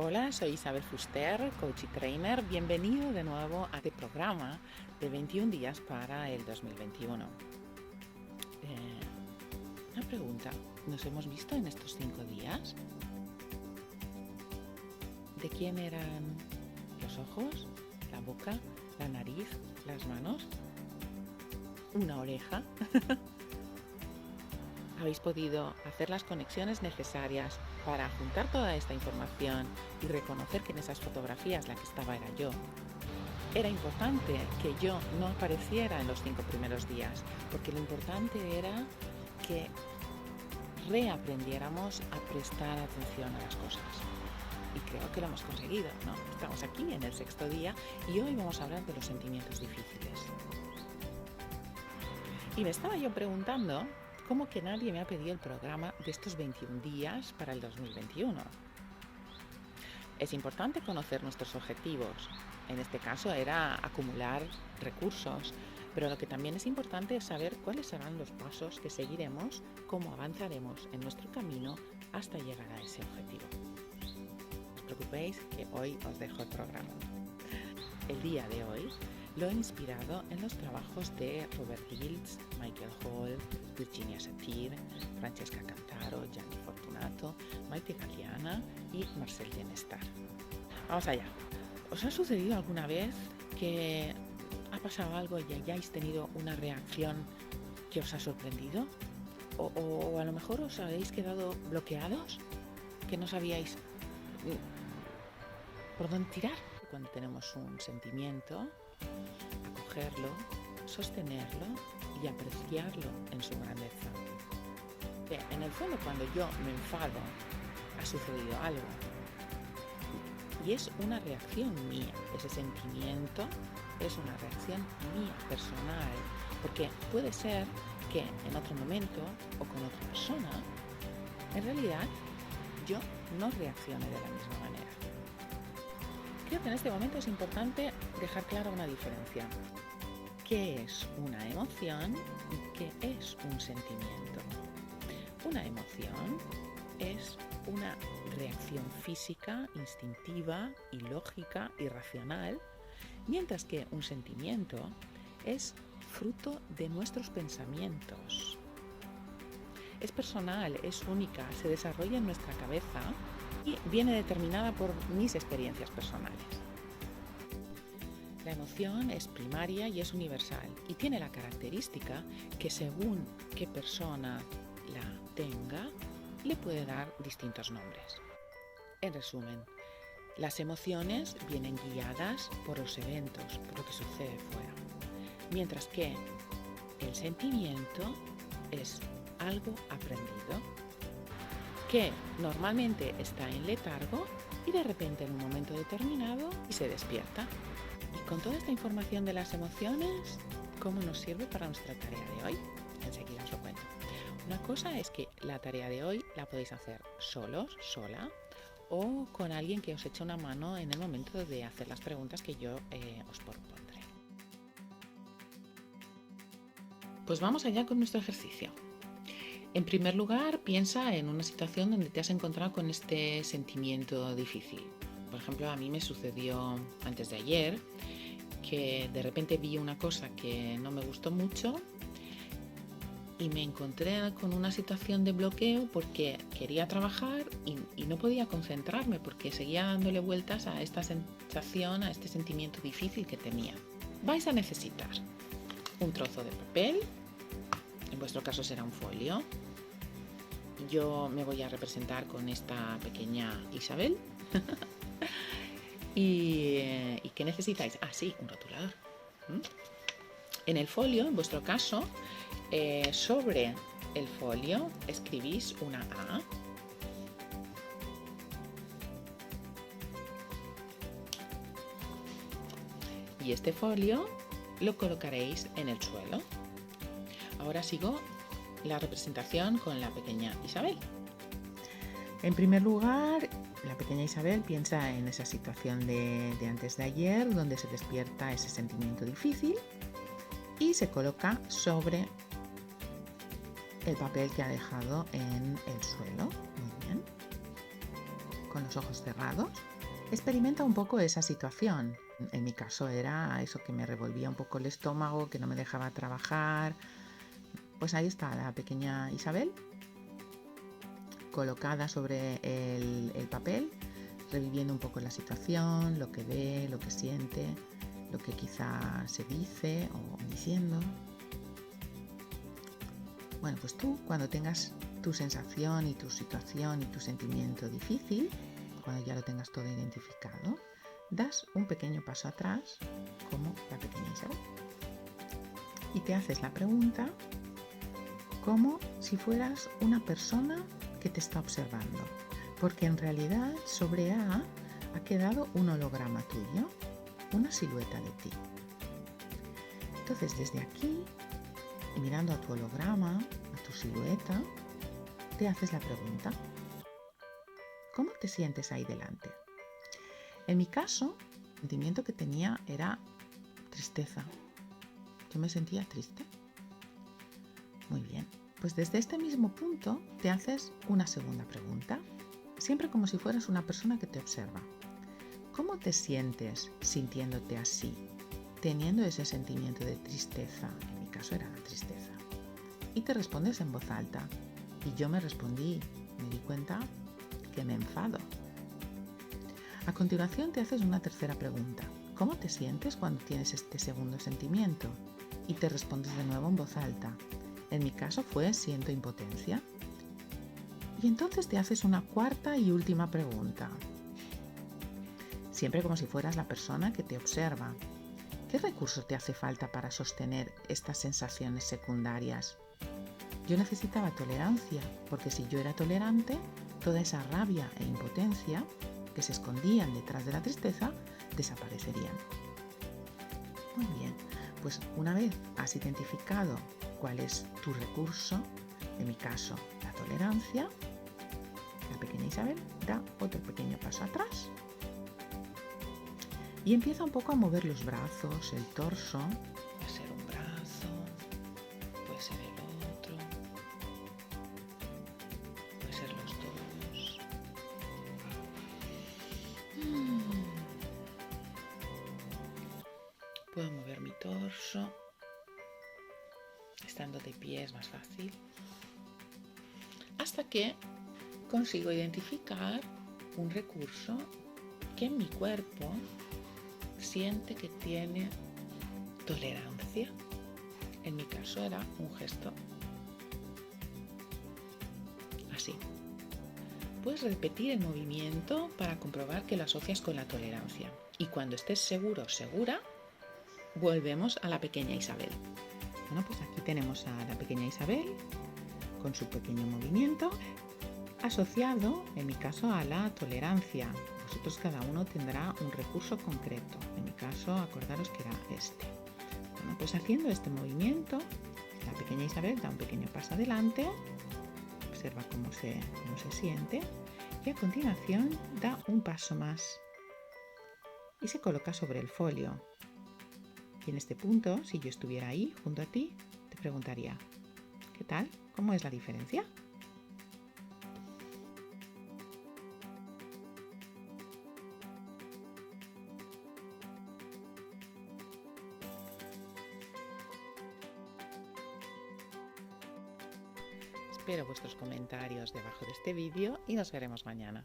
Hola, soy Isabel Fuster, coach y trainer. Bienvenido de nuevo a este programa de 21 días para el 2021. Una pregunta, ¿nos hemos visto en estos 5 días? ¿De quién eran los ojos, la boca, la nariz, las manos? ¿Una oreja? ¿Habéis podido hacer las conexiones necesarias para juntar toda esta información y reconocer que en esas fotografías la que estaba era yo? Era importante que yo no apareciera en los 5 primeros días, porque lo importante era que reaprendiéramos a prestar atención a las cosas. Y creo que lo hemos conseguido, ¿no? Estamos aquí en el 6.º día y hoy vamos a hablar de los sentimientos difíciles. Y me estaba yo preguntando cómo que nadie me ha pedido el programa de estos 21 días para el 2021. Es importante conocer nuestros objetivos. En este caso era acumular recursos, pero lo que también es importante es saber cuáles serán los pasos que seguiremos, cómo avanzaremos en nuestro camino hasta llegar a ese objetivo. No os preocupéis que hoy os dejo el programa. El día de hoy lo he inspirado en los trabajos de Robert Dilts, Michael Hall, Virginia Satir, Francesca Cantaro, Gianni Fortunato, Maite Galliana y Marcel Bienestar. Vamos allá. ¿Os ha sucedido alguna vez que ha pasado algo y hayáis tenido una reacción que os ha sorprendido? O a lo mejor os habéis quedado bloqueados, que no sabíais por dónde tirar. Cuando tenemos un sentimiento, acogerlo, sostenerlo y apreciarlo en su grandeza. Que en el fondo, cuando yo me enfado, ha sucedido algo. Y es una reacción mía. Ese sentimiento es una reacción mía, personal. Porque puede ser que en otro momento o con otra persona, en realidad, yo no reaccione de la misma manera. Creo que en este momento es importante dejar clara una diferencia. ¿Qué es una emoción y qué es un sentimiento? Una emoción es una reacción física, instintiva y lógica y racional, mientras que un sentimiento es fruto de nuestros pensamientos. Es personal, es única, se desarrolla en nuestra cabeza y viene determinada por mis experiencias personales. La emoción es primaria y es universal y tiene la característica que según qué persona la tenga, le puede dar distintos nombres. En resumen, las emociones vienen guiadas por los eventos, por lo que sucede fuera, mientras que el sentimiento es algo aprendido que normalmente está en letargo y de repente en un momento determinado se despierta. Y con toda esta información de las emociones, ¿cómo nos sirve para nuestra tarea de hoy? Enseguida os lo cuento. Una cosa es que la tarea de hoy la podéis hacer solos, sola, o con alguien que os eche una mano en el momento de hacer las preguntas que yo os propondré. Pues vamos allá con nuestro ejercicio. En primer lugar, piensa en una situación donde te has encontrado con este sentimiento difícil. Por ejemplo, a mí me sucedió antes de ayer que de repente vi una cosa que no me gustó mucho y me encontré con una situación de bloqueo porque quería trabajar y no podía concentrarme porque seguía dándole vueltas a esta sensación, a este sentimiento difícil que tenía. Vais a necesitar un trozo de papel. En vuestro caso será un folio. Yo me voy a representar con esta pequeña Isabel. ¿Y qué necesitáis? Ah, sí, un rotulador. En el folio, en vuestro caso, sobre el folio escribís una A. Y este folio lo colocaréis en el suelo. Ahora sigo la representación con la pequeña Isabel. En primer lugar, la pequeña Isabel piensa en esa situación de antes de ayer, donde se despierta ese sentimiento difícil y se coloca sobre el papel que ha dejado en el suelo. Muy bien. con los ojos cerrados. Experimenta un poco esa situación. En mi caso era eso que me revolvía un poco el estómago, que no me dejaba trabajar. Pues ahí está la pequeña Isabel, colocada sobre el papel, reviviendo un poco la situación, lo que ve, lo que siente, lo que quizá se dice o diciendo. Bueno, pues tú, cuando tengas tu sensación y tu situación y tu sentimiento difícil, cuando ya lo tengas todo identificado, das un pequeño paso atrás, como la pequeña Isabel, y te haces la pregunta como si fueras una persona que te está observando, porque en realidad sobre A ha quedado un holograma tuyo, una silueta de ti. Entonces, desde aquí, y mirando a tu holograma, a tu silueta, te haces la pregunta: ¿cómo te sientes ahí delante? En mi caso, el sentimiento que tenía era tristeza. Yo me sentía triste. Muy bien. Pues desde este mismo punto te haces una segunda pregunta, siempre como si fueras una persona que te observa. ¿Cómo te sientes sintiéndote así, teniendo ese sentimiento de tristeza? En mi caso era la tristeza. Y te respondes en voz alta. Y yo me respondí, me di cuenta que me enfado. A continuación te haces una tercera pregunta. ¿Cómo te sientes cuando tienes este segundo sentimiento? Y te respondes de nuevo en voz alta. En mi caso fue siento impotencia. Y entonces te haces una cuarta y última pregunta. Siempre como si fueras la persona que te observa. ¿Qué recurso te hace falta para sostener estas sensaciones secundarias? Yo necesitaba tolerancia, porque si yo era tolerante, toda esa rabia e impotencia que se escondían detrás de la tristeza desaparecerían. Muy bien, pues una vez has identificado cuál es tu recurso, en mi caso la tolerancia, la pequeña Isabel da otro pequeño paso atrás y empieza un poco a mover los brazos, el torso. Puede ser un brazo, puede ser el otro, puede ser los dos. Puedo mover mi torso. Estando de pie es más fácil. Hasta que consigo identificar un recurso que en mi cuerpo siente que tiene tolerancia. En mi caso era un gesto así. Puedes repetir el movimiento para comprobar que lo asocias con la tolerancia. Y cuando estés seguro o segura, volvemos a la pequeña Isabel. Bueno, pues aquí tenemos a la pequeña Isabel con su pequeño movimiento asociado, en mi caso, a la tolerancia. Vosotros cada uno tendrá un recurso concreto. En mi caso, acordaros que era este. Bueno, pues haciendo este movimiento, la pequeña Isabel da un pequeño paso adelante, observa cómo se siente y a continuación da un paso más y se coloca sobre el folio. Y en este punto, si yo estuviera ahí junto a ti, te preguntaría: ¿qué tal? ¿Cómo es la diferencia? Espero vuestros comentarios debajo de este vídeo y nos veremos mañana.